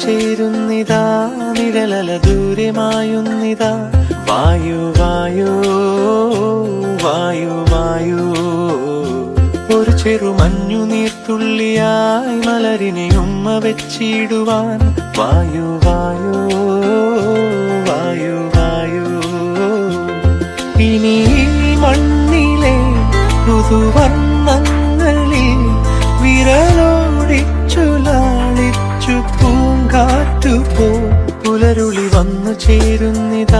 ചേരുന്നിതാ, നിഴലല ദൂരെ മായുന്നിതാ. വായു വായു വായു വായു, ഒരു ചെറു മഞ്ഞു നീർത്തുള്ളിയായി മലരിനെ ഉമ്മ വെച്ചിടുവാൻ. വായു വായു വായു വായു, ഇനി മണ്ണിലെ ഋതുവർണ്ണങ്ങളിൽ വിരലോടിച്ചു ലാളിച്ചു പൂങ്കാറ്റുപോ. പുലരുളി വന്നു ചേരുന്നിതാ,